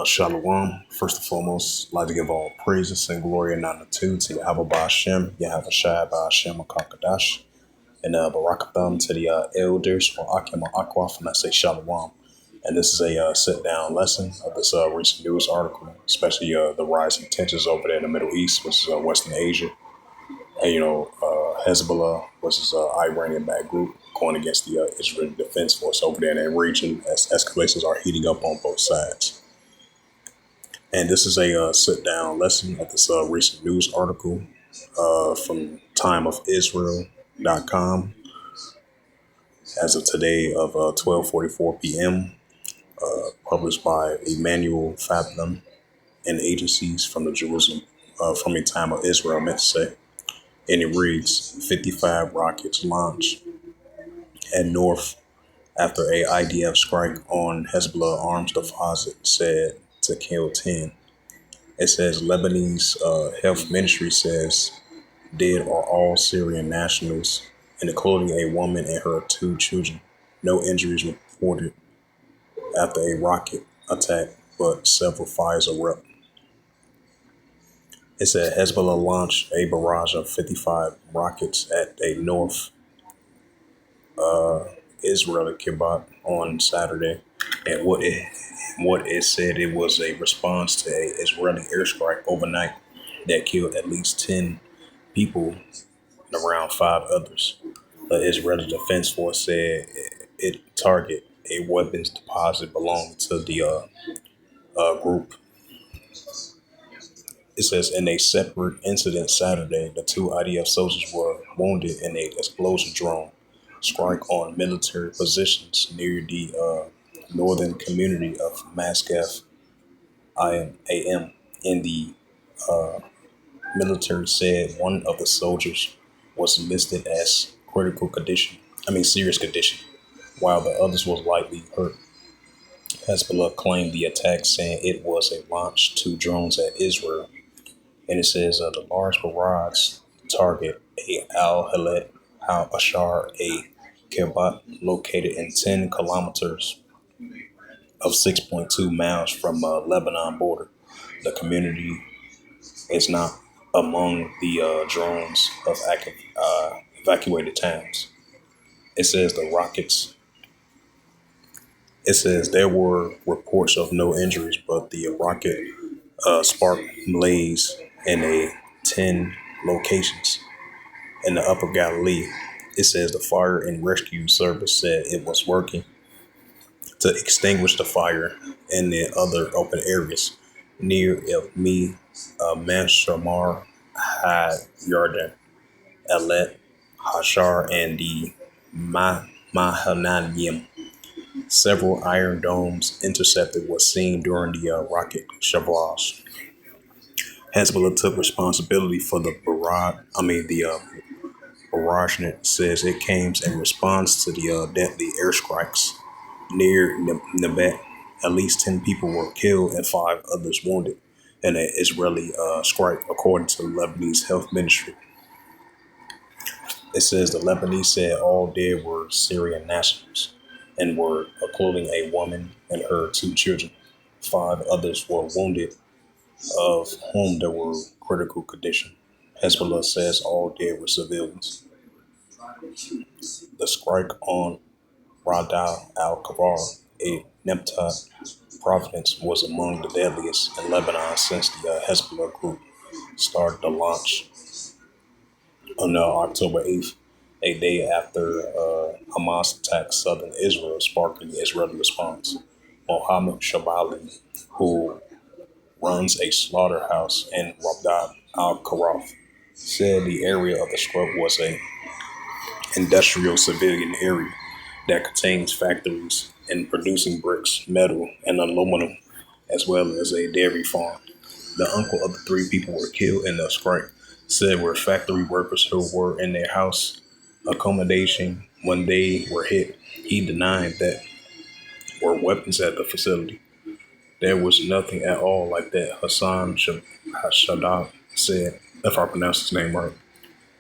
Shalom. First and foremost, I'd like to give all praises and glory and honor to Yahweh Ba'Shem, Yahweh Shai Ba'Shem Akakadash, and Barakatham to the elders or Akim Akwaf, and I say Shalom. And this is a sit down lesson of this recent news article, especially the rising tensions over there in the Middle East, which is Western Asia. And, Hezbollah versus Iranian backed group going against the Israeli Defense Force over there in that region as escalations are heating up on both sides. And this is a sit down lesson of this recent news article from timeofisrael.com as of today of 12:44 p.m. Published by Emmanuel Fathom and agencies from the Jerusalem, from a time of Israel, meant to say. And it reads, 55 rockets launched at North after a IDF strike on Hezbollah arms deposit, said to kill 10. It says Lebanese health ministry says dead are all Syrian nationals, including a woman and her 2 children. No injuries reported after a rocket attack, but several fires erupt. It said Hezbollah launched a barrage of 55 rockets at a North Israeli kibbutz on Saturday, and what it said it was a response to a Israeli airstrike overnight that killed at least 10 people and around 5 others. The Israeli Defense Force said it targeted a weapons deposit belonging to the group. It says in a separate incident Saturday, the 2 IDF soldiers were wounded in an explosion drone strike on military positions near the northern community of Maskef IAM. In the military said one of the soldiers was listed as serious condition, while the others was lightly hurt. Hezbollah claimed the attack, saying it was a launch 2 drones at Israel. And it says the large barrage target a Al-Halet Al-Ashar, a kibbutz located in 10 kilometers of 6.2 miles from Lebanon border. The community is not among the drones of evacuated towns. It says it says there were reports of no injuries, but the rocket sparked blaze in 10 locations in the Upper Galilee. It says the fire and rescue service said it was working to extinguish the fire in the other open areas near Ilmi, Manshamar, Had Yarden, Elet, Hashar, and the Mahananim. Several iron domes intercepted was seen during the rocket barrage. Hezbollah took responsibility for the barrage. Barrage says it came in response to the deadly airstrikes near Nebet. At least 10 people were killed and 5 others wounded in an Israeli strike, according to the Lebanese health ministry. It says the Lebanese said all dead were Syrian nationals and were including a woman and her 2 children. 5 others were wounded, of whom there were critical condition. Hezbollah says all dead were civilians. The strike on Radal al-Kabar, a Neptat province, was among the deadliest in Lebanon since the Hezbollah group started the launch on October 8th, a day after Hamas attacked southern Israel, sparking the Israeli response. Mohammed Shabali, who runs a slaughterhouse in Rabda al-Karaf, said the area of the strike was a industrial civilian area that contains factories in producing bricks, metal, and aluminum, as well as a dairy farm. The uncle of the 3 people were killed in the strike said were factory workers who were in their house accommodation when they were hit. He denied that were weapons at the facility. There was nothing at all like that, Hassan Shadab said, if I pronounce his name right.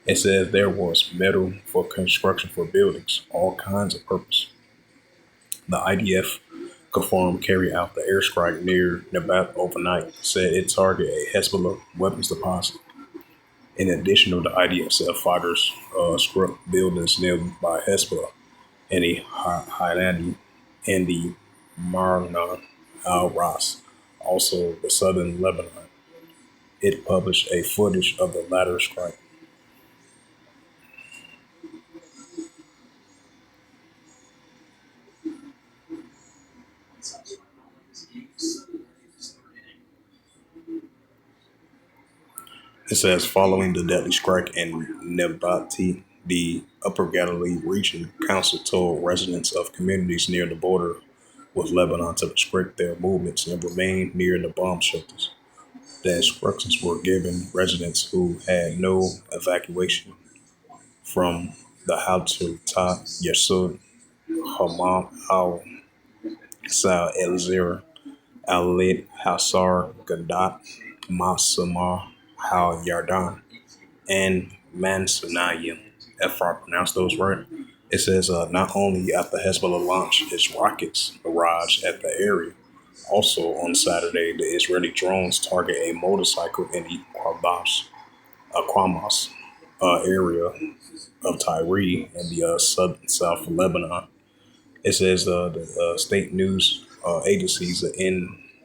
It says there was metal for construction for buildings, all kinds of purpose. The IDF confirmed carry out the airstrike near Nabat overnight, said it targeted a Hezbollah weapons deposit. In addition, the IDF said fighters struck buildings nearby Hezbollah and the Hainani and the Marna al Ras, also the southern Lebanon. It published a footage of the latter strike. It says following the deadly strike in Nebati, the Upper Galilee Region Council told residents of communities near the border with Lebanon to restrict their movements and remain near the bomb shelters. The instructions were given residents who had no evacuation from the Houtu Ta Yasud Hamam al Sal El Zira Al Lid Hasar Gadat Masamah Hal Yardan and Mansunayim, if I pronounce those right. It says not only after Hezbollah launched its rockets barrage at the area, also on Saturday, the Israeli drones target a motorcycle in the Qamos area of Tyre in the south of Lebanon. It says the state news agencies, the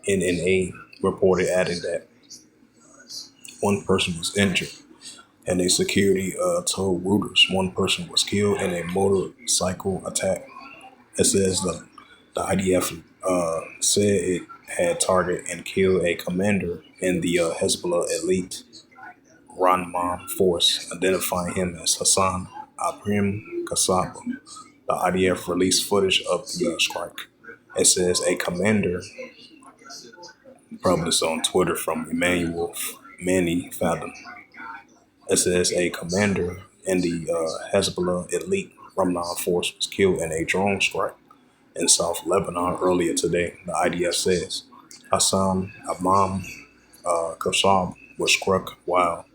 NNA, reported adding that one person was injured. And a security told Reuters one person was killed in a motorcycle attack. It says the IDF said it had targeted and killed a commander in the Hezbollah elite Ranman force, identifying him as Hassan Abrim Kassab. The IDF released footage of the strike. It says a commander published on Twitter from Emmanuel Manny Fathom. It says a commander in the Hezbollah elite Ramlan force was killed in a drone strike in South Lebanon earlier today. The IDF says Hassan Abam Kassab was struck while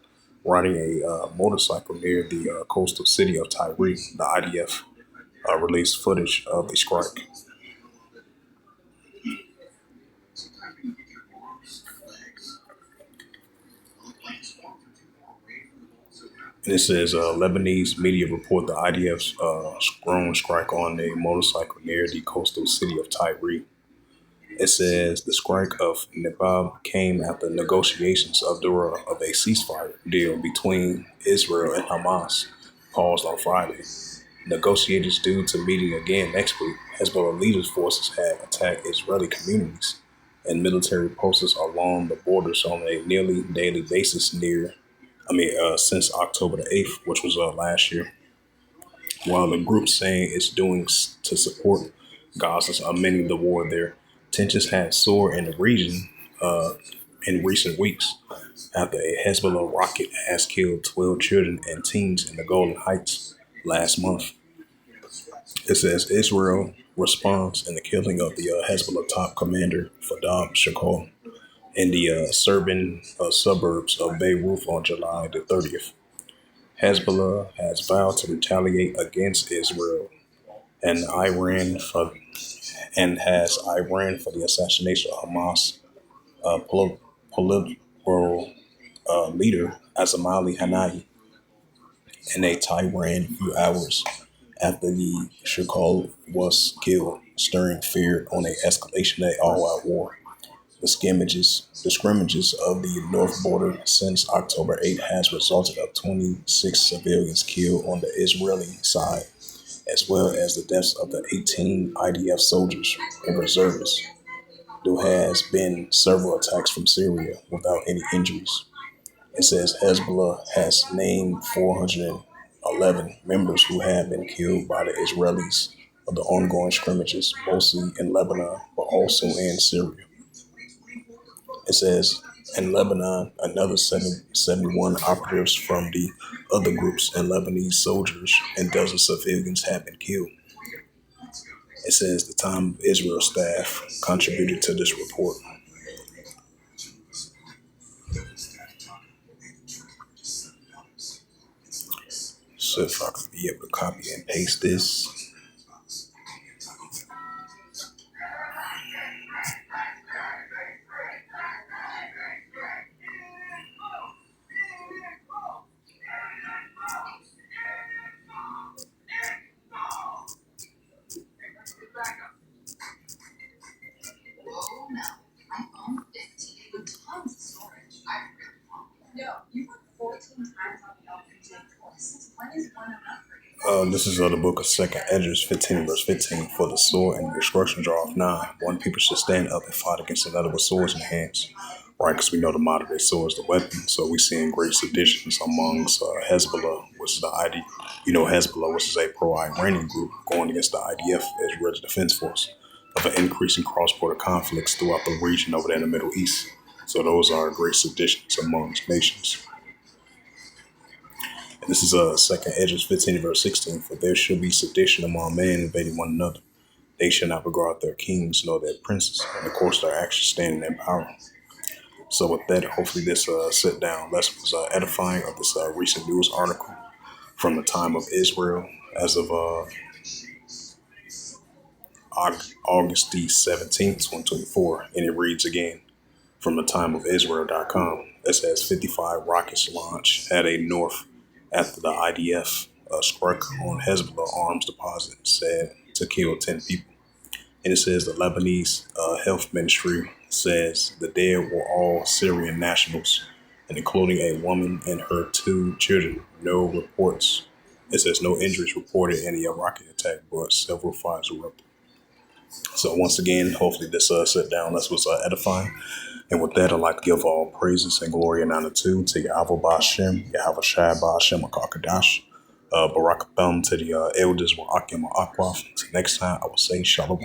riding a motorcycle near the coastal city of Tyre. The IDF released footage of the strike. And it says Lebanese media report the IDF's drone strike on a motorcycle near the coastal city of Tyre. It says the strike of Nebab came after negotiations of a ceasefire deal between Israel and Hamas paused on Friday. Negotiators due to meeting again next week. Hezbollah leaders' forces have attacked Israeli communities and military posts along the borders on a nearly daily basis since October the 8th, which was last year. While the group saying it's doing to support Gaza's amending the war there, tensions have soared in the region in recent weeks after a Hezbollah rocket has killed 12 children and teens in the Golan Heights last month. It says Israel responds in the killing of the Hezbollah top commander Fadab Shakal in the Serbian suburbs of Beirut on July the 30th. Hezbollah has vowed to retaliate against Israel and has Iran for the assassination of Hamas political leader Azamali Hanai in a Tehran few hours after the Shakal was killed, stirring fear on an escalation of all-out war. The scrimmages of the north border since October 8 has resulted of 26 civilians killed on the Israeli side, as well as the deaths of the 18 IDF soldiers and reservists. There has been several attacks from Syria without any injuries. It says Hezbollah has named 411 members who have been killed by the Israelis of the ongoing scrimmages, mostly in Lebanon, but also in Syria. It says in Lebanon, another 71 operatives from the other groups and Lebanese soldiers and dozens of civilians have been killed. It says the Time of Israel staff contributed to this report. So if I could be able to copy and paste this. This is the book of Second Edges 15 verse 15. For the sword and the destruction draweth nigh. One people should stand up and fight against another with swords in their hands. Right, because we know the modern day sword is the weapon. So we seeing great seditions amongst Hezbollah, which is the ID. Hezbollah, which is a pro-Iranian group going against the IDF as Red Defense Force of an increasing cross-border conflicts throughout the region over there in the Middle East. So those are great seditions amongst nations. And this is Second Edges 15 verse 16. For there shall be sedition among men invading one another. They shall not regard their kings nor their princes, and of course their actions standing in power. So with that, hopefully this sit down lesson was edifying of this recent news article from the time of Israel as of August the 17th, 2024. And it reads again from the time of Israel.com. It says 55 rockets launched at a north after the IDF struck on Hezbollah arms deposit, said to kill 10 people. And it says the Lebanese health ministry says the dead were all Syrian nationals, and including a woman and her 2 children. No reports. It says no injuries reported in the rocket attack, but several fires erupted. So once again, hopefully this sit down lesson was edifying. And with that, I'd like to give all praises and glory and honor to Yahweh Ba'Shem, Yahweh Shai Ba'Shem Akakadash, Barak Thumb to the elders, Wa'akim Akwath. Until next time, I will say Shalom.